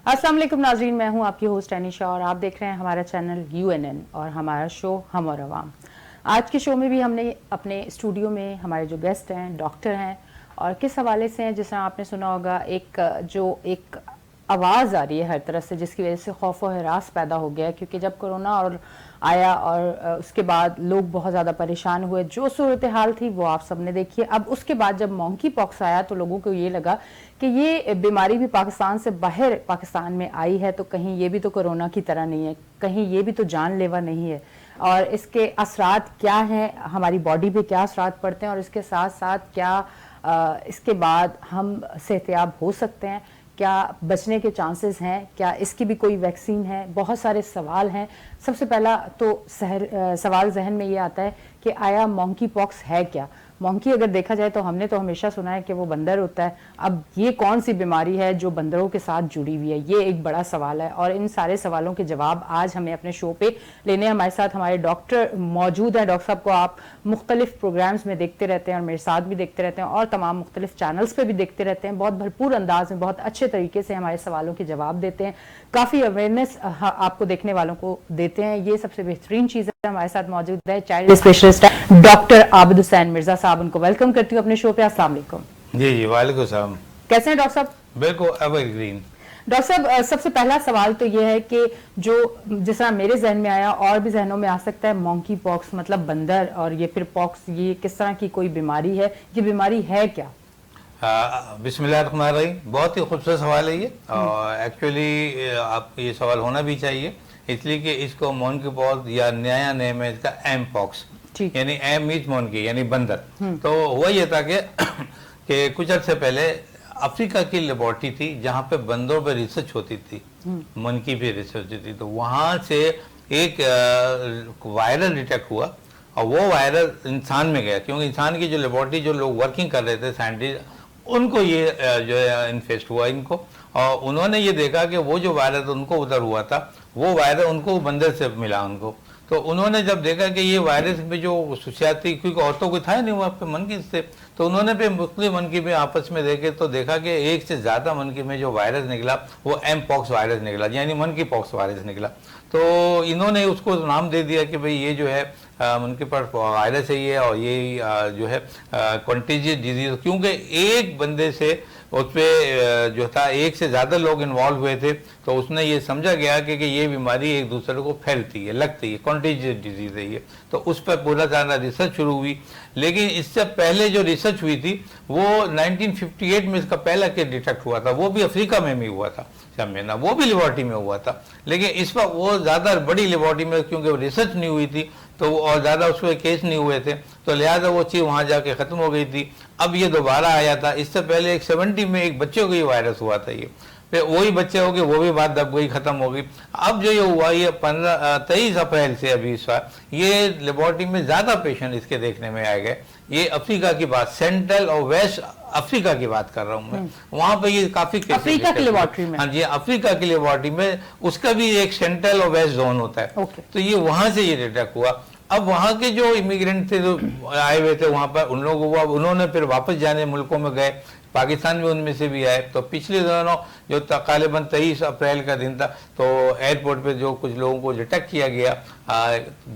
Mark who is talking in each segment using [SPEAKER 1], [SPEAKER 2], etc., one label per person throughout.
[SPEAKER 1] अस्सलाम वालेकुम नाज़रीन, मैं हूं आपकी होस्ट अनीशा और आप देख रहे हैं हमारा चैनल UNN और हमारा शो हम और अवाम। आज के शो में भी हमने अपने स्टूडियो में हमारे जो गेस्ट हैं डॉक्टर हैं और किस हवाले से हैं, जिस तरह आपने सुना होगा एक आवाज़ आ रही है हर तरफ से जिसकी वजह से खौफ और हरास पैदा हो गया है, क्योंकि जब कोरोना और आया और उसके बाद लोग बहुत ज़्यादा परेशान हुए। जो सूरत हाल थी वो आप सबने देखी है। अब उसके बाद जब मॉन्की पॉक्स आया तो लोगों को ये लगा कि ये बीमारी भी पाकिस्तान से बाहर पाकिस्तान में आई है, तो कहीं ये भी तो कोरोना की तरह नहीं है, कहीं ये भी तो जानलेवा नहीं है, और इसके असरात क्या हैं, हमारी बॉडी पे क्या असरात पड़ते हैं, और इसके साथ साथ क्या इसके बाद हम सेहतियाब हो सकते हैं, क्या बचने के चांसेस हैं, क्या इसकी भी कोई वैक्सीन है। बहुत सारे सवाल हैं। सबसे पहला तो सवाल जहन में ये आता है कि आया मॉन्की पॉक्स है क्या। मॉन्की अगर देखा जाए तो हमने तो हमेशा सुना है कि वो बंदर होता है। अब ये कौन सी बीमारी है जो बंदरों के साथ जुड़ी हुई है, ये एक बड़ा सवाल है। और इन सारे सवालों के जवाब आज हमें अपने शो पे लेने हमारे साथ हमारे डॉक्टर मौजूद हैं। डॉक्टर साहब को आप मुख्तलिफ प्रोग्राम्स में देखते रहते हैं और मेरे साथ भी देखते रहते हैं और तमाम मुख्तलिफ चैनल्स पे भी देखते रहते हैं। बहुत भरपूर अंदाज में बहुत अच्छे तरीके से हमारे सवालों के जवाब देते हैं, काफ़ी अवेयरनेस आपको देखने वालों को देते हैं। ये सबसे बेहतरीन चीज़ है। हमारे साथ मौजूद है child specialist doctor Abid Hussain Mirza साहब। उनको वेलकम करती हूँ अपने शो पे। अस्सलाम वालेकुम।
[SPEAKER 2] जी वालेकुम सलाम।
[SPEAKER 1] कैसे हैं डॉक्टर साहब?
[SPEAKER 2] बिल्कुल एवरग्रीन।
[SPEAKER 1] डॉक्टर साहब, सबसे पहला सवाल तो ये है कि जो जिस तरह मेरे जहन में आया और भी जहनों में आ सकता है, मॉन्की पॉक्स मतलब बंदर, और ये फिर पॉक्स, ये किस तरह की कोई बीमारी है, ये बीमारी है क्या?
[SPEAKER 2] बिस्मिल्लाहिर्रहमानिर्रहीम। बहुत ही खूबसूरत सवाल है ये, और एक्चुअली आप ये सवाल होना भी चाहिए, इसलिए कि इसको मॉन्की पॉक्स या नया नेम है इसका एम पॉक्स, यानी एम मीन्स मॉन्की यानी बंदर। तो हुआ ये था कि कुछ अर्से पहले अफ्रीका की लेबॉर्ट्री थी जहाँ पे बंदरों पे रिसर्च होती थी, मॉन्की पे रिसर्च होती थी। तो वहाँ से एक वायरस डिटेक्ट हुआ और वो वायरस इंसान में गया, क्योंकि इंसान की जो लेबॉर्ट्री जो लोग वर्किंग कर रहे थे साइंटिस्ट, उनको ये जो है इन्फेस्ट हुआ इनको, और उन्होंने ये देखा कि वो जो वायरस उनको उधर हुआ था वो वायरस उनको बंदर से मिला उनको। तो उन्होंने जब देखा कि ये वायरस में जो खसूसियात थी, क्योंकि औरतों को था नहीं वहाँ पे मनकी से, तो उन्होंने पे मुख्तलिफ मनकी में आपस में देखे तो देखा कि एक से ज़्यादा मनकी में जो वायरस निकला वो एम पॉक्स वायरस निकला, यानी मनकी पॉक्स वायरस निकला। तो इन्होंने उसको नाम दे दिया कि भाई ये जो है मनकी पॉक्स वायरस है ये, और ये जो है कॉन्टेजियस डिजीज, क्योंकि एक बंदे से उस पर जो था एक से ज़्यादा लोग इन्वॉल्व हुए थे, तो उसने ये समझा गया कि ये बीमारी एक दूसरे को फैलती है, लगती है, कॉन्टेजियस डिजीज है ये। तो उस पर पूरा सारा रिसर्च शुरू हुई। लेकिन इससे पहले जो रिसर्च हुई थी वो 1958 में इसका पहला केस डिटेक्ट हुआ था, वो भी अफ्रीका में भी हुआ था ना, वो भी लेबॉर्ट्री में हुआ था। लेकिन इस पर वो ज़्यादा बड़ी लेबॉर्ट्री में, क्योंकि वो रिसर्च नहीं हुई थी तो और ज़्यादा उस पर केस नहीं हुए थे, तो लिहाजा वो चीज़ वहाँ जाके ख़त्म हो गई थी। अब ये दोबारा आया था। इससे पहले एक 70 में एक बच्चे को ये वायरस हुआ था, ये फिर वही बच्चे हो गए, वो भी बात दब गई, ख़त्म हो गई। अब जो ये हुआ ये 23 अप्रैल से अभी इस बार ये लेबॉर्ट्री में ज़्यादा पेशेंट इसके देखने में आ गए। ये अफ्रीका की बात, सेंट्रल और वेस्ट अफ्रीका की बात कर रहा हूँ मैं, वहाँ पे ये काफ़ी
[SPEAKER 1] अफ्रीका की लेबॉर्ट्री में,
[SPEAKER 2] हाँ जी अफ्रीका की लेबॉर्ट्री में, उसका भी एक सेंट्रल और वेस्ट जोन होता है। तो ये वहाँ से ये डिटेक्ट हुआ। अब वहाँ के जो इमिग्रेंट थे जो आए हुए थे वहाँ पर, उन लोगों को उन्होंने फिर वापस जाने मुल्कों में गए, पाकिस्तान में उनमें से भी आए। तो पिछले दिनों जो तकरीबन 23 अप्रैल का दिन था, तो एयरपोर्ट पे जो कुछ लोगों को डिटेक्ट किया गया,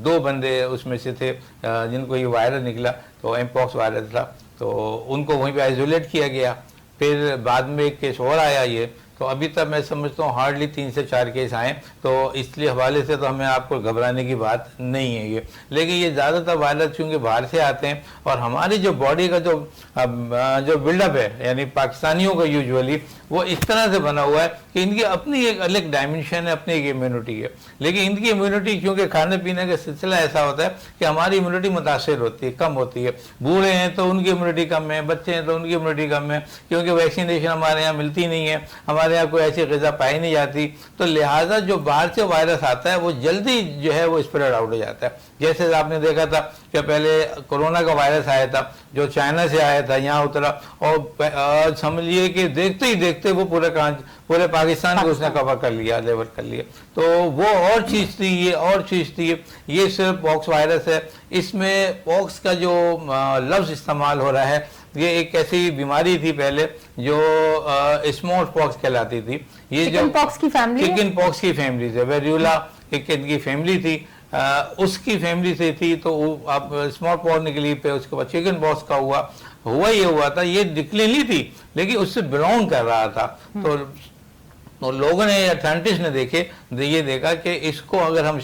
[SPEAKER 2] 2 बंदे उसमें से थे जिनको ये वायरस निकला, तो एम पॉक्स वायरस था, तो उनको वहीं पे आइसोलेट किया गया। फिर बाद में एक केस और आया ये, तो अभी तक मैं समझता हूँ हार्डली 3 से 4 केस आए, तो इसलिए हवाले से तो हमें आपको घबराने की बात नहीं है ये। लेकिन ये ज़्यादातर वायरस चूँकि बाहर से आते हैं, और हमारी जो बॉडी का जो बिल्डअप है, यानी पाकिस्तानियों का यूजुअली वो इस तरह से बना हुआ है कि इनकी अपनी एक अलग डायमेंशन है, अपनी एक इम्यूनिटी है। लेकिन इनकी इम्यूनिटी क्योंकि खाने पीने का सिलसिला ऐसा होता है कि हमारी इम्यूनिटी मुतासर होती है, कम होती है। बूढ़े हैं तो उनकी इम्यूनिटी कम है, बच्चे हैं तो उनकी इम्यूनिटी कम है, क्योंकि वैक्सीनेशन हमारे यहाँ मिलती नहीं है, हमारे यहाँ कोई ऐसी ग़िज़ा पाई नहीं जाती। तो लिहाजा जो बाहर से वायरस आता है वो जल्दी जो है वो स्प्रेड आउट हो जाता है। जैसे आपने देखा था कि पहले कोरोना का वायरस आया था जो चाइना से आया था, यहाँ उतरा, और समझिए कि देखते ही देखते वो पूरे पाकिस्तान को उसने कवर कर लिया, लेवल कर लिया। तो वो और चीज़ थी, ये और चीज़ थी। ये सिर्फ पॉक्स वायरस है। इसमें पॉक्स का जो लफ्ज़ इस्तेमाल हो रहा है ये एक ऐसी बीमारी थी पहले जो स्मॉल पॉक्स कहलाती थी। ये जो
[SPEAKER 1] चिकन पॉक्स की फैमिली,
[SPEAKER 2] चिकन पॉक्स की फैमिली से, वेरियोला एक इनकी फैमिली थी, उसकी फैमिली से थी। तो आप स्मॉल पॉक्स निकली पे, उसके बाद चिकन पॉक्स का हुआ ये हुआ था, ये निकली थी लेकिन उससे बिलोंग कर रहा था। तो लोगों ने, अथॉरिटीज ने ये देखा कि इसको अगर हम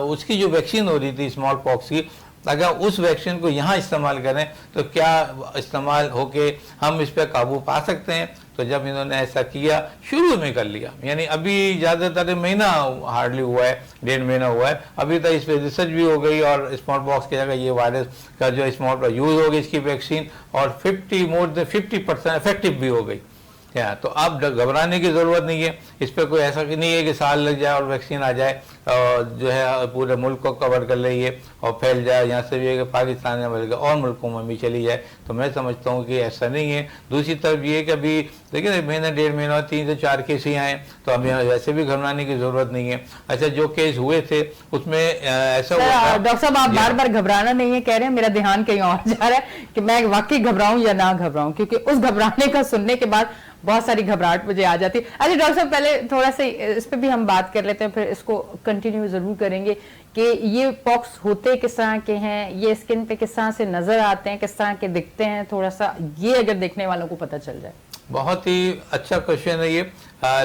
[SPEAKER 2] उसकी जो वैक्सीन हो रही थी स्मॉल पॉक्स की, अगर उस वैक्सीन को यहाँ इस्तेमाल करें तो क्या इस्तेमाल होके हम इस पर काबू पा सकते हैं। तो जब इन्होंने ऐसा किया, शुरू में कर लिया, यानी अभी ज़्यादातर महीना हार्डली हुआ है, 1.5 महीना हुआ है, अभी तक इस पर रिसर्च भी हो गई और स्मॉल पॉक्स की जगह ये वायरस का जो स्मॉल पॉक्स यूज़ हो गई इसकी वैक्सीन, और मोर देन 50% इफेक्टिव भी हो गई। तो अब घबराने की ज़रूरत नहीं है, इस पर कोई ऐसा नहीं है कि साल लग जाए और वैक्सीन आ जाए और जो है पूरे मुल्क को कवर कर रही है और फैल जाए, यहाँ से भी है कि पाकिस्तान में बल्कि और मुल्कों में भी चली जाए। तो मैं समझता हूँ कि ऐसा नहीं है। दूसरी तरफ ये कि अभी देखिए महीना 1.5 महीना 3 से 4 केस ही आए, तो अभी वैसे भी घबराने की ज़रूरत नहीं है। अच्छा, जो केस हुए थे उसमें ऐसा हुआ,
[SPEAKER 1] डॉक्टर साहब आप बार बार घबराना नहीं है कह रहे हैं, मेरा ध्यान कहीं और जा रहा है कि मैं वाकई घबराऊं या ना घबराऊं, क्योंकि उस घबराने का सुनने के बाद बहुत सारी घबराहट मुझे आ जाती है। अच्छा डॉक्टर साहब, पहले थोड़ा सा इस पे भी हम बात कर लेते हैं, फिर इसको कंटिन्यू जरूर करेंगे कि ये पॉक्स होते किस तरह के हैं, ये स्किन पे किस तरह से नजर आते हैं, किस तरह के दिखते हैं, थोड़ा सा ये अगर देखने वालों को पता चल जाए।
[SPEAKER 2] बहुत ही अच्छा क्वेश्चन है ये।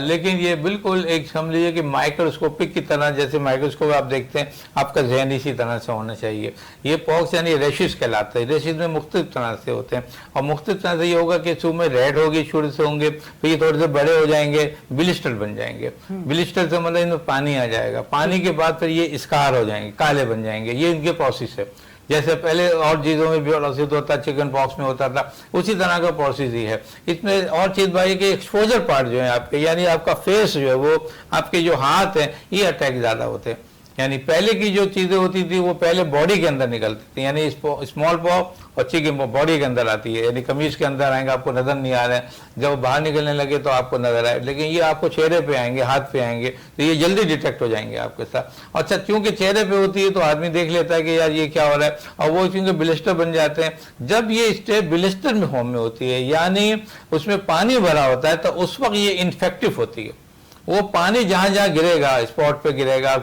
[SPEAKER 2] लेकिन ये बिल्कुल एक समझ लीजिए कि माइक्रोस्कोपिक की तरह, जैसे माइक्रोस्कोप आप देखते हैं, आपका जहन इसी तरह से होना चाहिए। ये पॉक्स यानी रेशिस कहलाता है। रेशिस में मुख्तलिफ तरह से होते हैं और मुख्तलिफ तरह से ये होगा कि शुरू में रेड होगी, शुरू से होंगे, फिर ये थोड़े से बड़े हो जाएंगे, ब्लिस्टर बन जाएंगे। ब्लिस्टर से मतलब इनमें पानी आ जाएगा, पानी के बाद फिर ये स्कार हो जाएंगे, काले बन जाएंगे। ये इनके प्रोसेस है। जैसे पहले और चीज़ों में भी प्रोसेस होता, चिकन पॉक्स में होता था, उसी तरह का प्रोसेस ही है इसमें। और चीज़ भाई कि एक्सपोजर पार्ट जो है आपके, यानी आपका फेस जो है, वो आपके जो हाथ हैं, ये अटैक ज़्यादा होते हैं। यानी पहले की जो चीज़ें होती थी वो पहले बॉडी के अंदर निकलती थी, यानी स्मॉल पॉक और चिकन पॉक बॉडी के अंदर आती है, यानी कमीज के अंदर आएंगे, आपको नज़र नहीं आ रहे हैं। जब बाहर निकलने लगे तो आपको नजर आए, लेकिन ये आपको चेहरे पे आएंगे, हाथ पे आएंगे, तो ये जल्दी डिटेक्ट हो जाएंगे आपके साथ। अच्छा, क्योंकि चेहरे पे होती है तो आदमी देख लेता है कि यार ये क्या हो रहा है, और वो क्योंकि ब्लिस्टर बन जाते हैं। जब ये स्टेज ब्लिस्टर में फॉर्म में होती है, यानी उसमें पानी भरा होता है, तो उस वक्त ये इन्फेक्टिव होती है। वो पानी जहाँ जहाँ गिरेगा, स्पॉट पे गिरेगा,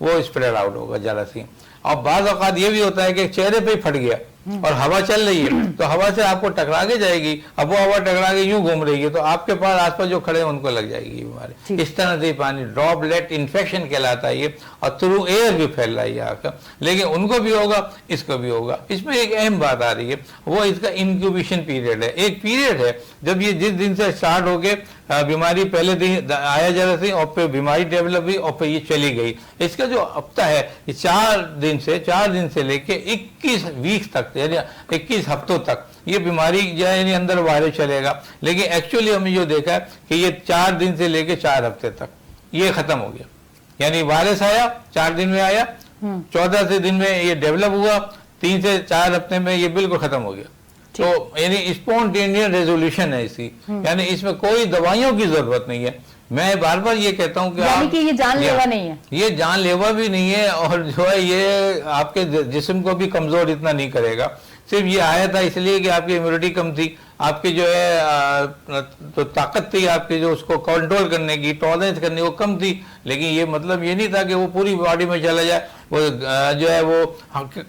[SPEAKER 2] वो स्प्रेड आउट होगा जरासीम। और बाज़ औक़ात ये भी होता है कि चेहरे पे ही फट गया और हवा चल रही है, तो हवा से आपको टकरा के जाएगी। अब वो हवा टकरा के यूं घूम रही है, तो आपके पास आसपास जो खड़े हैं उनको लग जाएगी बीमारी। इस तरह से पानी ड्रॉपलेट इन्फेक्शन कहलाता है ये, और थ्रू एयर भी फैल रहा है आपका। लेकिन उनको भी होगा, इसको भी होगा। इसमें एक अहम बात आ रही है, वो इसका इंक्यूबेशन पीरियड है। एक पीरियड है जब ये जिस दिन से स्टार्ट हो के बीमारी पहले दिन आया जा रही थी और फिर बीमारी डेवलप हुई और फिर ये चली गई। इसका जो हफ्ता है ये 4 दिन से लेके 21 वीक्स तक, यानी 21 हफ्तों तक ये बीमारी यानी अंदर वायरस चलेगा। लेकिन एक्चुअली हमने जो देखा है कि ये 4 दिन से लेके 4 हफ्ते तक ये खत्म हो गया। यानी वायरस आया, 4 दिन में आया, 14 से दिन में ये डेवलप हुआ, 3 से 4 हफ्ते में ये बिल्कुल खत्म हो गया। तो यानी स्पॉन्टेनियस रेजोल्यूशन है इसकी, यानी इसमें कोई दवाइयों की जरूरत नहीं है। मैं बार बार ये कहता हूँ कि
[SPEAKER 1] ये जानलेवा नहीं है, ये
[SPEAKER 2] जानलेवा भी नहीं है, और जो है ये आपके जिस्म को भी कमजोर इतना नहीं करेगा। सिर्फ ये आया था इसलिए कि आपकी इम्यूनिटी कम थी, आपकी जो है तो ताकत थी आपकी जो उसको कंट्रोल करने की, टॉलरेंस करने वो कम थी। लेकिन ये मतलब ये नहीं था कि वो पूरी बॉडी में चला जाए, वो जो है वो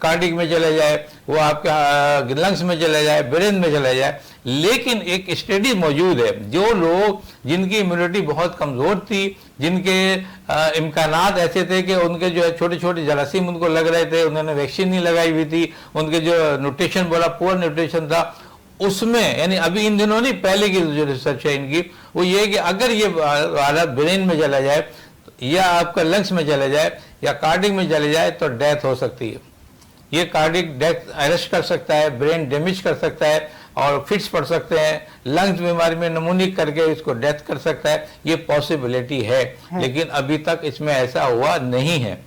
[SPEAKER 2] कार्डिक में चला जाए, वो आपके लंग्स में चला जाए, ब्रेन में चला जाए। लेकिन एक स्टडी मौजूद है, जो लोग जिनकी इम्यूनिटी बहुत कमज़ोर थी, जिनके इम्कानात ऐसे थे कि उनके जो है छोटे छोटे जरासीम उनको लग रहे थे, उन्होंने वैक्सीन नहीं लगाई हुई थी, उनके जो न्यूट्रिशन बड़ा पुअर न्यूट्रिशन था, उसमें यानी अभी इन दिनों नहीं, पहले की जो रिसर्च है इनकी वो ये कि अगर ये वायरस ब्रेन में चला जाए या आपका लंग्स में चला जाए या कार्डिक में चले जाए तो डेथ हो सकती है। ये कार्डिक डेथ अरेस्ट कर सकता है, ब्रेन डैमेज कर सकता है और फिट्स पड़ सकते हैं, लंग्स बीमारी में नमूनिक करके इसको डेथ कर सकता है। ये पॉसिबिलिटी है, लेकिन अभी तक इसमें ऐसा हुआ नहीं है।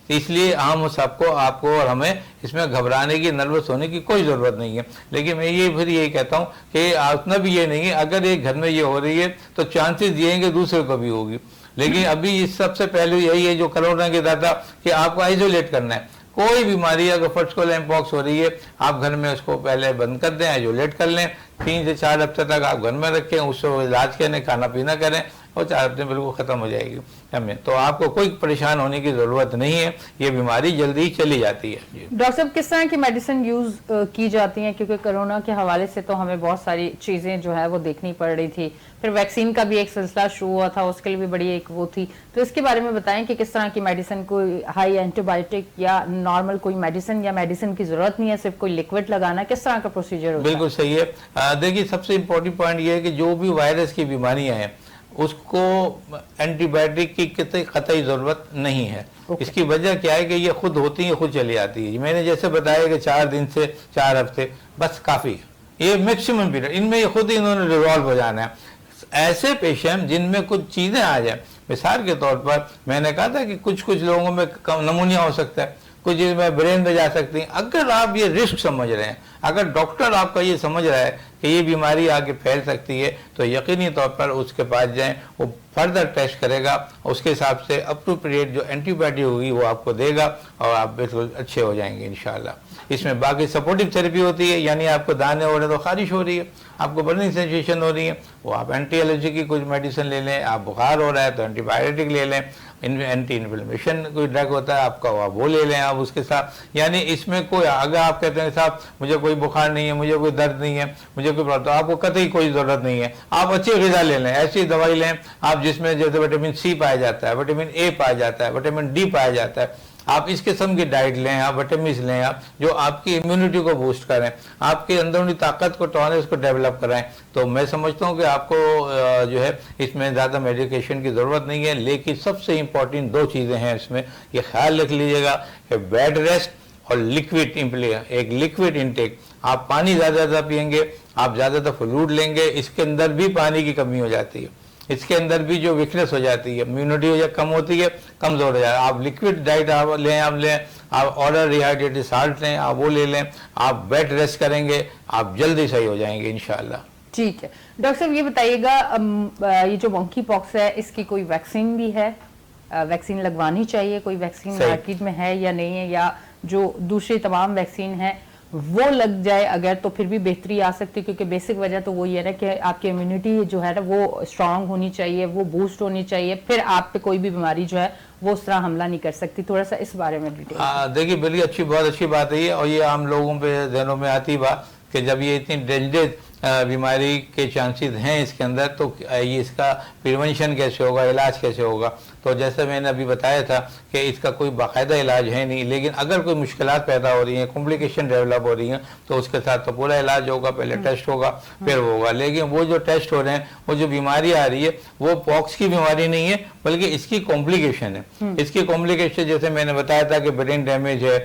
[SPEAKER 2] इसलिए हम सबको, आपको और हमें इसमें घबराने की, नर्वस होने की कोई ज़रूरत नहीं है। लेकिन मैं ये फिर यही कहता हूँ कि उतना भी ये नहीं है, अगर एक घर में ये हो रही है तो चांसेस ये हैं कि दूसरे को भी होगी। लेकिन अभी इस सबसे पहले यही है जो कोरोना के था कि आपको आइसोलेट करना है। कोई बीमारी अगर फर्स्ट को एम पॉक्स हो रही है, आप घर में उसको पहले बंद कर दें, आइसोलेट कर लें, 3 से 4 हफ्ते तक आप घर में रखें, उसको इलाज करें, खाना पीना करें, और 4 हफ्ते में बिल्कुल ख़त्म हो जाएगी हमें। तो आपको कोई परेशान होने की ज़रूरत नहीं है, ये बीमारी जल्दी ही चली जाती है।
[SPEAKER 1] डॉक्टर साहब, किस तरह की मेडिसिन यूज़ की जाती हैं, क्योंकि कोरोना के हवाले से तो हमें बहुत सारी चीज़ें जो है वो देखनी पड़ रही थी, फिर वैक्सीन का भी एक सिलसिला शुरू हुआ था, उसके लिए भी बड़ी एक वो थी, तो इसके बारे में बताएं कि किस तरह की मेडिसिन, कोई हाई एंटीबायोटिक या नॉर्मल कोई मेडिसिन, या मेडिसिन की जरूरत नहीं है, सिर्फ कोई लिक्विड लगाना, किस तरह का प्रोसीजर होता है?
[SPEAKER 2] बिल्कुल सही है। देखिए, सबसे इम्पोर्टेंट पॉइंट ये है कि जो भी वायरस की बीमारियां हैं उसको एंटीबायोटिक की कतई ज़रूरत नहीं है। इसकी वजह क्या है कि ये खुद होती है, खुद चली आती है। मैंने जैसे बताया कि 4 दिन से 4 हफ्ते बस काफ़ी है, ये मैक्सिमम पीरियड, इनमें ये खुद ही इन्होंने रिजॉल्व हो जाना है। ऐसे पेशेंट जिनमें कुछ चीज़ें आ जाए, मिसाल के तौर पर मैंने कहा था कि कुछ लोगों में नमूनिया हो सकता है, कुछ में ब्रेन में जा सकती हैं। अगर आप ये रिस्क समझ रहे हैं, अगर डॉक्टर आपका ये समझ रहा है कि ये बीमारी आगे फैल सकती है, तो यकीनी तौर पर उसके पास जाएं, वो फर्दर टेस्ट करेगा, उसके हिसाब से अप्रोप्रिएट जो एंटीबायोटिक होगी वो आपको देगा और आप बिल्कुल अच्छे हो जाएंगे इंशाल्लाह। इसमें बाकी सपोर्टिव थेरेपी होती है, यानी आपको दाने हो रहे हैं तो खारिश हो रही है, आपको बर्निंग सेंसेशन हो रही है, वो आप एंटी एलर्जी की कुछ मेडिसिन ले लें, आप बुखार हो रहा है तो एंटीबायोटिक ले लें, एंटी इन्फ्लेमेशन कोई ड्रग होता है आपका, वो ले लें आप उसके साथ। यानी इसमें कोई, अगर आप कहते हैं साहब मुझे कोई बुखार नहीं है, मुझे कोई दर्द नहीं है, मुझे कोई प्रॉब्लम, तो आपको कतई कोई ज़रूरत नहीं है, आप अच्छी ग़िज़ा ले लें, ऐसी दवाई लें आप जिसमें जैसे विटामिन सी पाया जाता है, विटामिन ए पाया जाता है, विटामिन डी पाया जाता है, आप इस किस्म की डाइट लें, आप विटामिन लें, आप जो आपकी इम्यूनिटी को बूस्ट करें, आपके अंदरूनी ताकत को, टॉलरेंस को डेवलप कराएं। तो मैं समझता हूं कि आपको जो है इसमें ज़्यादा मेडिकेशन की ज़रूरत नहीं है। लेकिन सबसे इम्पॉर्टेंट 2 चीज़ें हैं इसमें, ये ख्याल रख लीजिएगा कि बेड रेस्ट और लिक्विड एक लिक्विड इनटेक। आप पानी ज़्यादा पियेंगे, आप ज़्यादातर फ्लूइड लेंगे, इसके अंदर भी पानी की कमी हो जाती है, इसके अंदर भी जो वीकनेस हो जाती है, इम्यूनिटी कम होती है, कमज़ोर हो जाए। आप लिक्विड डाइट आप लें, आप ऑर्डर रिहाइड्रेटेड साल्ट लें, आप वो ले लें, आप बेड रेस्ट करेंगे, आप जल्दी सही हो जाएंगे इंशाल्लाह।
[SPEAKER 1] ठीक है डॉक्टर साहब, ये बताइएगा ये जो मंकी पॉक्स है इसकी कोई वैक्सीन भी है, वैक्सीन लगवानी चाहिए, कोई वैक्सीन मार्केट में है या नहीं है, या जो दूसरी तमाम वैक्सीन है वो लग जाए अगर तो फिर भी बेहतरी आ सकती है? क्योंकि बेसिक वजह तो वो ये है कि आपकी इम्यूनिटी जो है ना वो स्ट्रांग होनी चाहिए, वो बूस्ट होनी चाहिए, फिर आप पे कोई भी बीमारी जो है वो उस तरह हमला नहीं कर सकती। थोड़ा सा इस बारे में डिटेल।
[SPEAKER 2] देखिए, बिल्कुल बहुत अच्छी बात है ये, और ये आम लोगों पे ध्यानों में आती बात कि जब ये इतनी डेंजरस बीमारी के चांसेस हैं इसके अंदर, तो ये इसका प्रिवेंशन कैसे होगा, इलाज कैसे होगा? तो जैसे मैंने अभी बताया था कि इसका कोई बाकायदा इलाज है नहीं, लेकिन अगर कोई मुश्किलात पैदा हो रही हैं, कॉम्प्लिकेशन डेवलप हो रही हैं, तो उसके साथ तो पूरा इलाज होगा, पहले टेस्ट होगा फिर वो होगा। लेकिन वो जो टेस्ट हो रहे हैं, वो जो बीमारी आ रही है वो पॉक्स की बीमारी नहीं है, बल्कि इसकी कॉम्प्लिकेशन है। इसकी कॉम्प्लिकेशन जैसे मैंने बताया था कि ब्रेन डैमेज है,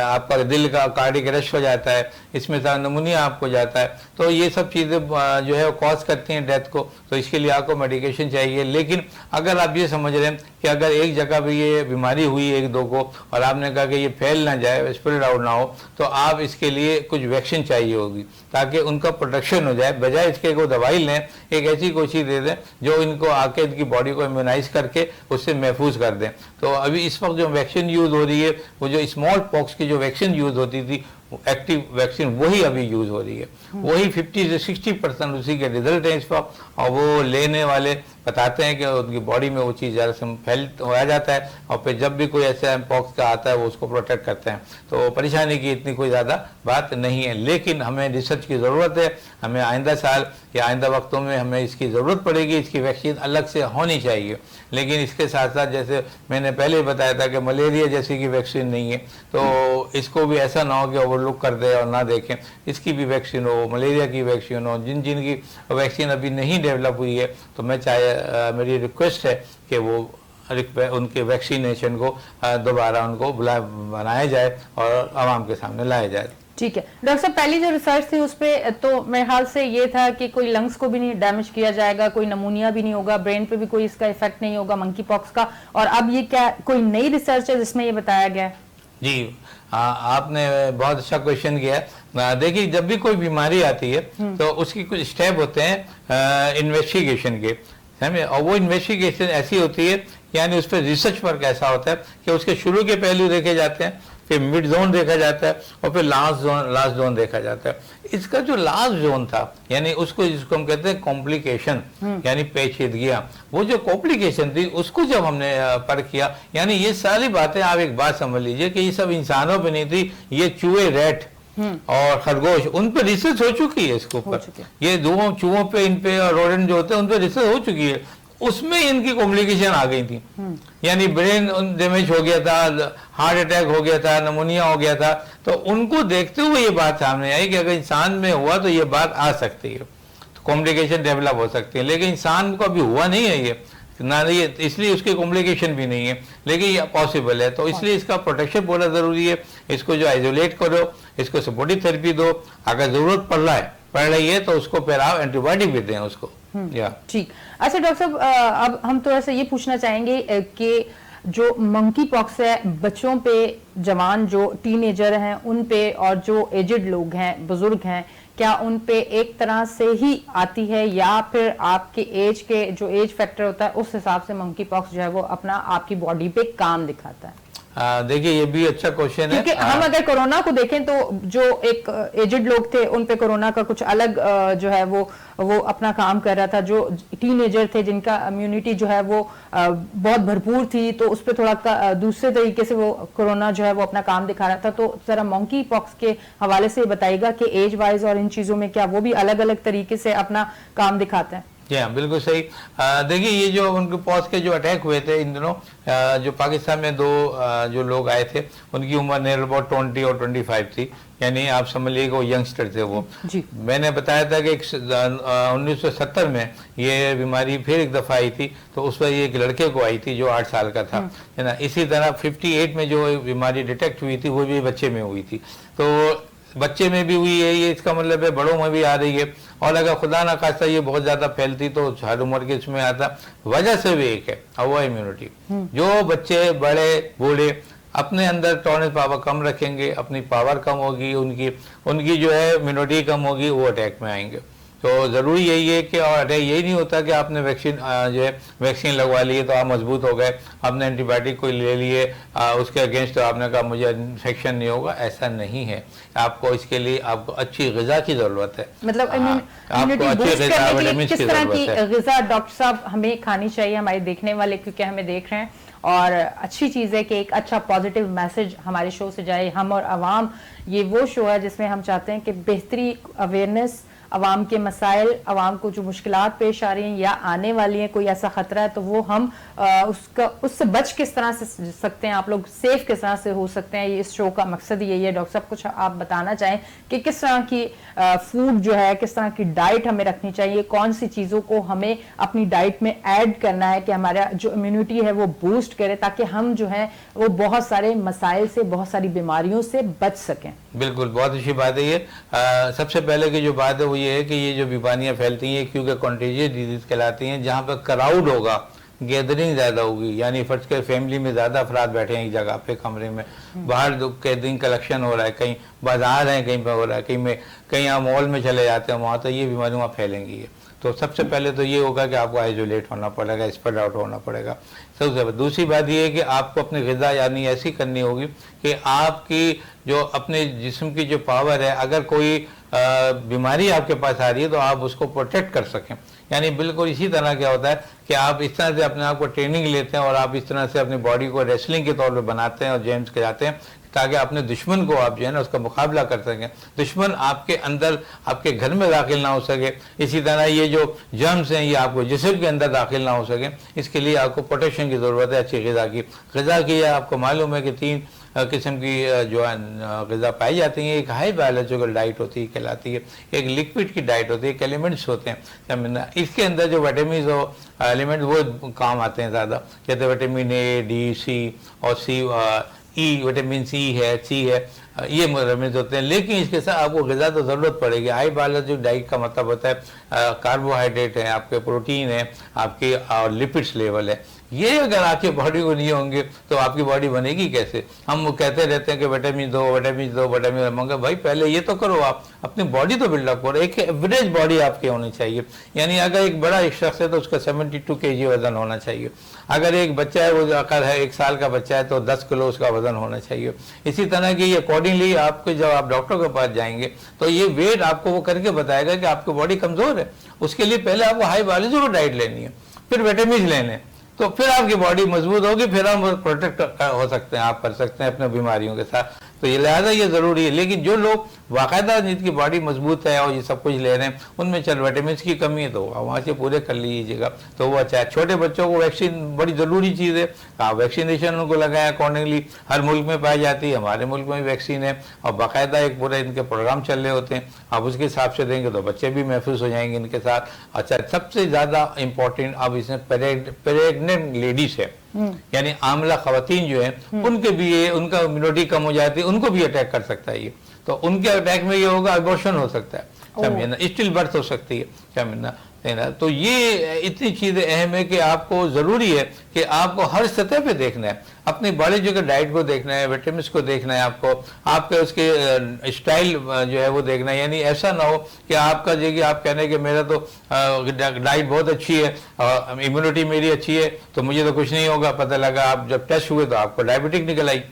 [SPEAKER 2] आपका दिल का कार्डियक अरेस्ट हो जाता है, इसमें सारा नमूनिया आपको जाता है, तो ये सब चीज़ें जो है वो कॉज करती हैं डेथ को। तो इसके लिए आपको मेडिकेशन चाहिए। लेकिन अगर आप ये समझ रहे हैं कि अगर एक जगह भी ये बीमारी हुई 1-2 को और आपने कहा कि ये फैल ना जाए, स्प्रेड आउट ना हो, तो आप इसके लिए कुछ वैक्सीन चाहिए होगी ताकि उनका प्रोटेक्शन हो जाए। बजाय इसके को दवाई लें, एक ऐसी कोई चीज़ दे दें जो इनको आके इनकी बॉडी को इम्यूनाइज करके उससे महफूज कर दें। तो अभी इस वक्त जो वैक्सीन यूज़ हो रही है, वो जो स्मॉल पॉक्स की जो वैक्सीन यूज़ होती थी, एक्टिव वैक्सीन वही अभी यूज़ हो रही है, वही 50 से 60% उसी के रिजल्ट हैं इस वक्त। और वो लेने वाले बताते हैं कि उनकी बॉडी में वो चीज़ ज़्यादा फैल हो जाता है, और फिर जब भी कोई ऐसा पॉक्स का आता है वो उसको प्रोटेक्ट करते हैं। तो परेशानी की इतनी कोई ज़्यादा बात नहीं है, लेकिन हमें रिसर्च की ज़रूरत है। हमें आइंदा साल या आइंदा वक्तों में हमें इसकी ज़रूरत पड़ेगी, इसकी वैक्सीन अलग से होनी चाहिए। लेकिन इसके साथ साथ जैसे मैंने पहले ही बताया था कि मलेरिया जैसी की वैक्सीन नहीं है, तो इसको भी ऐसा ना हो कि ओवरलुक कर दे और ना देखें। इसकी भी वैक्सीन हो, मलेरिया की वैक्सीन हो, जिनकी वैक्सीन अभी नहीं डेवलप हुई है, तो मैं मेरी रिक्वेस्ट है कि वो उनके वैक्सीनेशन को दोबारा उनको बनाया जाए और आवाम के सामने लाया जाए।
[SPEAKER 1] ठीक है डॉक्टर साहब, पहली जो रिसर्च थी उस पर तो मेरे ख्याल से ये था कि कोई लंग्स को भी नहीं डैमेज किया जाएगा, कोई नमूनिया भी नहीं होगा, ब्रेन पे भी कोई इसका इफेक्ट नहीं होगा मंकी पॉक्स का, और अब ये क्या कोई नई रिसर्च है जिसमें ये बताया गया है? जी
[SPEAKER 2] आपने बहुत अच्छा क्वेश्चन किया। देखिए, जब भी कोई बीमारी आती है तो उसकी कुछ स्टेप होते हैं इन्वेस्टिगेशन के, समझे, और वो इन्वेस्टिगेशन ऐसी होती है, यानी उस पर रिसर्च वर्क ऐसा होता है कि उसके शुरू के पहलू देखे जाते हैं, फिर मिड जोन देखा जाता है और फिर लास्ट जोन देखा जाता है। इसका जो लास्ट जोन था यानी उसको जिसको हम कहते हैं कॉम्प्लिकेशन यानी पेचीदगियां, वो जो कॉम्प्लिकेशन थी उसको जब हमने पर किया, यानी ये सारी बातें आप एक बात समझ लीजिए कि ये सब इंसानों पे नहीं थी, ये चूहे रैट और खरगोश उन पे रिसर्च हो चुकी है इसके ऊपर, ये दो चूहों पे इन पे और रोडेंट जो होते हैं उन पे रिसर्च हो चुकी है, उसमें इनकी कॉम्प्लिकेशन आ गई थी। यानी ब्रेन डैमेज हो गया था, हार्ट अटैक हो गया था, नमोनिया हो गया था, तो उनको देखते हुए ये बात सामने आई कि अगर इंसान में हुआ तो ये बात आ सकती है, तो कॉम्प्लिकेशन डेवलप हो सकती है, लेकिन इंसान को अभी हुआ नहीं है ये ना, ये इसलिए उसकी कॉम्प्लिकेशन भी नहीं है, लेकिन ये पॉसिबल है, तो इसलिए इसका प्रोटेक्शन बहुत ज़रूरी है। इसको जो आइसोलेट करो, इसको सपोर्टिव थेरेपी दो, अगर ज़रूरत पड़ रही है तो उसको फिर आप एंटीबायोटिक भी दें उसको। या
[SPEAKER 1] ठीक। अच्छा डॉक्टर साहब, अब हम थोड़ा सा ये पूछना चाहेंगे कि जो मंकी पॉक्स है बच्चों पे, जवान जो टीनेजर हैं उन पे, और जो एजेड लोग हैं, बुजुर्ग हैं, क्या उन पे एक तरह से ही आती है या फिर आपके एज के जो एज फैक्टर होता है उस हिसाब से मंकी पॉक्स जो है वो अपना आपकी बॉडी पे काम दिखाता है?
[SPEAKER 2] देखिए ये भी अच्छा क्वेश्चन है,
[SPEAKER 1] क्योंकि हम अगर कोरोना को देखें तो जो एक एजेड लोग थे उन पे कोरोना का कुछ अलग जो है वो अपना काम कर रहा था, जो टीनेजर थे जिनका इम्यूनिटी जो है वो बहुत भरपूर थी, तो उस पर थोड़ा दूसरे तरीके से वो कोरोना जो है वो अपना काम दिखा रहा था। तो जरा मंकी पॉक्स के हवाले से बताइएगा कि एज वाइज और इन चीजों में क्या वो भी अलग अलग तरीके से अपना काम दिखाते हैं?
[SPEAKER 2] जी हाँ, बिल्कुल सही। देखिए ये जो उनके पॉक्स के जो अटैक हुए थे इन दिनों, जो पाकिस्तान में दो जो लोग आए थे उनकी उम्र नियर अबाउट 20 और 25 थी, यानी आप समझ लीजिए वो यंगस्टर थे वो। मैंने बताया था कि 1970 में ये बीमारी फिर एक दफ़ा आई थी, तो उस पर एक लड़के को आई थी जो 8 साल का था, है ना। इसी तरह 58 में जो बीमारी डिटेक्ट हुई थी वो भी बच्चे में हुई थी, तो बच्चे में भी हुई है, ये इसका मतलब है बड़ों में भी आ रही है, और अगर खुदा ना खास्ता ये बहुत ज़्यादा फैलती तो हर उम्र के इसमें आता। वजह से भी एक है वो इम्यूनिटी, जो बच्चे बड़े बूढ़े अपने अंदर टॉलरेंस पावर कम रखेंगे, अपनी पावर कम होगी, उनकी जो है इम्यूनिटी कम होगी, वो अटैक में आएंगे। तो ज़रूरी यही है कि, और अटैक यही नहीं होता कि आपने वैक्सीन जो है वैक्सीन लगवा लिए तो आप मजबूत हो गए, आपने एंटीबायोटिक कोई ले लिए उसके अगेंस्ट तो आपने कहा मुझे इन्फेक्शन नहीं होगा, ऐसा नहीं है। आपको इसके लिए आपको अच्छी ग़िज़ा की ज़रूरत है,
[SPEAKER 1] मतलब आपको अच्छी ग़िज़ा, विटामिन की ज़रूरत है। ग़िज़ा डॉक्टर साहब हमें खानी चाहिए, हमारे देखने वाले क्योंकि हमें देख रहे हैं, और अच्छी चीज़ है कि एक अच्छा पॉजिटिव मैसेज हमारे शो से जाए। हम और आवाम, ये वो शो है जिसमें हम चाहते हैं कि बेहतरी, अवेयरनेस, आवाम के मसाइल, आवाम को जो मुश्किलात पेश आ रही हैं या आने वाली हैं, कोई ऐसा खतरा है तो वो हम उससे बच किस तरह से सकते हैं, आप लोग सेफ किस तरह से हो सकते हैं, ये इस शो का मकसद यही है। डॉक्टर साहब कुछ आप बताना चाहें कि किस तरह की फूड जो है, किस तरह की डाइट हमें रखनी चाहिए, कौन सी चीज़ों को हमें अपनी डाइट में ऐड करना है कि हमारा जो इम्यूनिटी है वो बूस्ट करे, ताकि हम जो है वो बहुत सारे मसाइल से, बहुत सारी बीमारियों से बच सकें? बिल्कुल,
[SPEAKER 2] बहुत अच्छी बात है ये। सबसे पहले की जो बात है वो ये है कि ये जो बीमारियां फैलती हैं क्योंकि कॉन्टेजियस डिजीज कहलाती हैं, जहाँ पर क्राउड होगा, गैदरिंग ज़्यादा होगी, यानी फर्ज कर फैमिली में ज़्यादा अफराद बैठे हैं एक जगह पे कमरे में, बाहर गैदरिंग कलेक्शन हो रहा है, कहीं बाजार है, कहीं पर हो रहा है, कहीं आप मॉल में चले जाते हैं वहाँ, तो ये बीमारी वहाँ फैलेंगी है। तो सबसे पहले तो ये होगा कि आपको आइसोलेट होना पड़ेगा, स्प्रेड आउट होना पड़ेगा। सबसे दूसरी बात ये है कि आपको अपनी ग़िज़ा यानी ऐसी करनी होगी कि आपकी जो अपने जिस्म की जो पावर है, अगर कोई बीमारी आपके पास आ रही है तो आप उसको प्रोटेक्ट कर सकें। यानी बिल्कुल इसी तरह क्या होता है कि आप इस तरह से अपने आप को ट्रेनिंग लेते हैं और आप इस तरह से अपनी बॉडी को रेसलिंग के तौर पे बनाते हैं और जेम्स के जाते हैं, ताकि अपने दुश्मन को आप जो है ना उसका मुकाबला कर सकें, दुश्मन आपके अंदर आपके घर में दाखिल ना हो सके। इसी तरह ये जो जर्म्स हैं ये आपको जिस्म के अंदर दाखिल ना हो सके, इसके लिए आपको प्रोटेक्शन की ज़रूरत है अच्छी ग़िज़ा की। ग़िज़ा की आपको मालूम है कि 3 किस्म की जो है ग़िज़ा पाई जाती हैं। एक हाई बायोलॉजिकल डाइट होती है कहलाती है, एक लिक्विड की डाइट होती है, एक एलिमेंट्स होते हैं। इसके अंदर जो विटामिन और एलिमेंट्स वो काम आते हैं ज़्यादा, जैसे विटामिन ए, डी, सी और सी, ई, विटामिन सी है, ये विटामिन होते हैं। लेकिन इसके साथ आपको ग़िज़ा तो ज़रूरत पड़ेगी। हाई बायोलॉजिकल डाइट का मतलब होता है कार्बोहाइड्रेट है, आपके प्रोटीन है, आपके और लिपिड्स लेवल है, ये अगर आपकी बॉडी को नहीं होंगे तो आपकी बॉडी बनेगी कैसे? हम वो कहते रहते हैं कि विटामिन दो, विटामिन दो, विटामिन, मगर भाई पहले ये तो करो, आप अपनी बॉडी तो बिल्डअप करो। एक एवरेज बॉडी आपकी होनी चाहिए, यानी अगर एक बड़ा एक शख्स है तो उसका 72 kg वजन होना चाहिए। अगर एक बच्चा है, वो अगर है 1 साल का बच्चा है तो 10 किलो उसका वजन होना चाहिए। इसी तरह की अकॉर्डिंगली आपके जब आप डॉक्टर के पास जाएंगे तो ये वेट आपको वो करके बताएगा कि आपकी बॉडी कमज़ोर है। उसके लिए पहले आपको हाई बायोलॉजिकल डाइट लेनी है, फिर विटामिन लेने, तो फिर आपकी बॉडी मजबूत होगी, फिर हम प्रोटेक्ट हो सकते हैं, आप कर सकते हैं अपने बीमारियों के साथ। तो ये लिहाजा ये ज़रूरी है। लेकिन जो लोग बाकायदा जिनकी बॉडी मजबूत है और ये सब कुछ ले रहे हैं, उनमें चल विटामिन की कमी है तो वहाँ से पूरे कर लीजिएगा तो वो अच्छा है। छोटे बच्चों को वैक्सीन बड़ी ज़रूरी चीज़ है, आप वैक्सीनेशन उनको लगाएं अकॉर्डिंगली। हर मुल्क में पाई जाती है, हमारे मुल्क में भी वैक्सीन है और बाकायदा एक पूरे इनके प्रोग्राम चल रहे होते हैं। आप उसके हिसाब से देंगे तो बच्चे भी महफूज हो जाएंगे इनके साथ। अच्छा, सबसे ज़्यादा इम्पोर्टेंट अब इसमें प्रेग्नेंट लेडीज़ है, यानी आमला खवातीन जो है उनके भी ये, उनका इम्यूनिटी कम हो जाती है, उनको भी अटैक कर सकता है ये। तो उनके अटैक में ये होगा, अबॉर्शन हो सकता है, क्या महीना स्टिल बर्थ हो सकती है, क्या महीना। तो ये इतनी चीज़ें अहम है कि आपको ज़रूरी है कि आपको हर सतह पे देखना है, अपनी बॉडी जो कि डाइट को देखना है, विटामिन को देखना है, आपको आपके उसके स्टाइल जो है वो देखना है। यानी ऐसा ना हो कि आपका जो कि आप कहने कि मेरा तो डाइट बहुत अच्छी है और इम्यूनिटी मेरी अच्छी है तो मुझे तो कुछ नहीं होगा, पता लगा आप जब टेस्ट हुए तो आपको डायबिटिक निकल आई,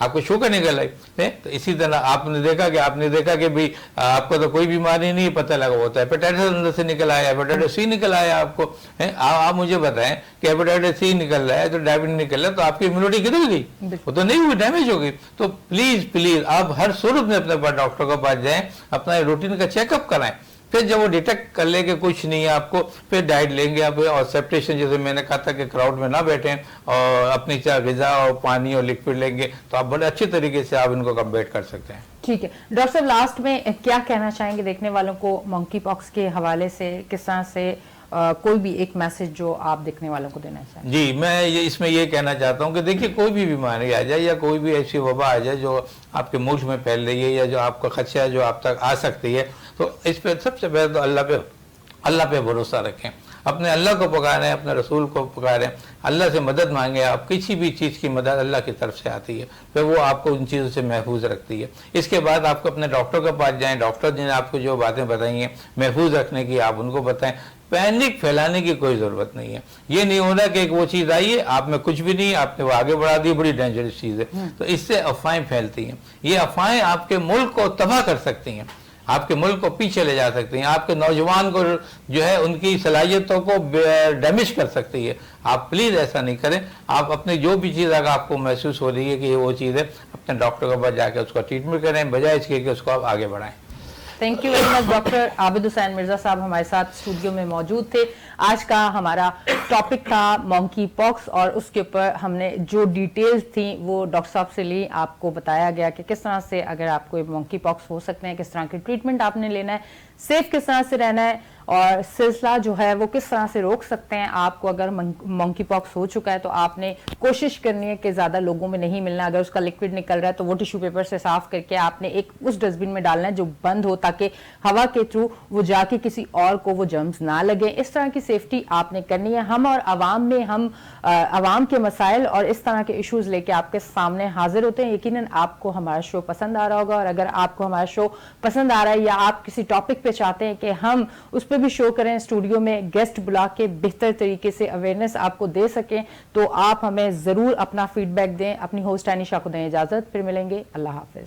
[SPEAKER 2] आपको शुगर निकल आई है। तो इसी तरह आपने देखा कि भाई आपको तो कोई बीमारी नहीं, पता लगा होता है हेपेटाइटिस अंदर से निकल आया, हेपेटाइटिस सी निकल आया आपको है। आप मुझे बताएं कि हेपेटाइटिस सी निकल रहा है तो डायबिटीज निकल रहा है तो आपकी इम्यूनिटी किधर गई? वो तो नहीं हुई, डैमेज हो गई। तो प्लीज आप हर सूरत में अपने पास डॉक्टर के पास जाएं, अपना रूटीन का चेकअप कराएं, फिर जब वो डिटेक्ट कर ले कि कुछ नहीं है आपको, फिर डाइट लेंगे आप। और सेप्टेशन जैसे मैंने कहा था कि क्राउड में ना बैठें और अपनी ग़िज़ा और पानी और लिक्विड लेंगे तो आप बड़े अच्छे तरीके से आप इनको कम्बैट कर सकते हैं।
[SPEAKER 1] ठीक है डॉक्टर साहब, लास्ट में क्या कहना चाहेंगे देखने वालों को मंकी पॉक्स के हवाले से, किस तरह से कोई भी एक मैसेज जो आप देखने वालों को देना चाहें?
[SPEAKER 2] जी, मैं इसमें ये कहना चाहता हूँ कि देखिए, कोई भी बीमारी आ जाए या कोई भी ऐसी वबा आ जाए जो आपके मुल्क में फैल रही है या जो आपका खदशा है जो आप तक आ सकती है, तो इस पर सबसे पहले तो अल्लाह पे भरोसा रखें, अपने अल्लाह को पुकारें, अपने रसूल को पुकारें, अल्लाह से मदद मांगें। आप किसी भी चीज़ की मदद अल्लाह की तरफ से आती है, फिर वो आपको उन चीज़ों से महफूज रखती है। इसके बाद आपको अपने डॉक्टर के पास जाएं, डॉक्टर ने आपको जो बातें बताई हैं महफूज रखने की आप उनको बताएं। पैनिक फैलाने की कोई ज़रूरत नहीं है। ये नहीं होना कि एक वो चीज़ आई है, आप में कुछ भी नहीं, आपने वो आगे बढ़ा दी, बड़ी डेंजरस चीज़ है। तो इससे अफवाहें फैलती हैं, ये अफवाहें आपके मुल्क को तबाह कर सकती हैं, आपके मुल्क को पीछे ले जा सकती हैं, आपके नौजवान को जो है उनकी सलाहियतों को डैमेज कर सकती है। आप प्लीज़ ऐसा नहीं करें। आप अपनी जो भी चीज़ अगर आपको महसूस हो रही है कि ये वो चीज़ है, अपने डॉक्टर के पास जाकर उसका ट्रीटमेंट करें, बजाय इसके कि उसको आप आगे बढ़ाएं।
[SPEAKER 1] Thank you very much. Doctor Abid Hussain Mirza साहब हमारे साथ स्टूडियो में मौजूद थे। आज का हमारा टॉपिक था मंकी पॉक्स और उसके ऊपर हमने जो डिटेल्स थी वो डॉक्टर साहब से ली। आपको बताया गया कि किस तरह से अगर आपको मंकी पॉक्स हो सकते हैं, किस तरह की ट्रीटमेंट आपने लेना है, सेफ किस तरह से रहना है और सिलसिला जो है वो किस तरह से रोक सकते हैं। आपको अगर मंकी पॉक्स हो चुका है तो आपने कोशिश करनी है कि ज़्यादा लोगों में नहीं मिलना। अगर उसका लिक्विड निकल रहा है तो वो टिश्यू पेपर से साफ करके आपने एक उस डस्टबिन में डालना है जो बंद हो, ताकि हवा के थ्रू वो जाके किसी और को वो जर्म्स ना लगे। इस तरह की सेफ्टी आपने करनी है। हम और आवाम में हम आवाम के मसाइल और इस तरह के इश्यूज लेके आपके सामने हाजिर होते हैं। यकीनन आपको हमारा शो पसंद आ रहा होगा और अगर आपको हमारा शो पसंद आ रहा है या आप किसी टॉपिक पे चाहते हैं कि हम उस पर भी शो करें, स्टूडियो में गेस्ट बुला के बेहतर तरीके से अवेयरनेस आपको दे सकें, तो आप हमें ज़रूर अपना फीडबैक दें। अपनी होस्ट एनिशा को दें इजाज़त, फिर मिलेंगे। अल्लाह हाफिज़।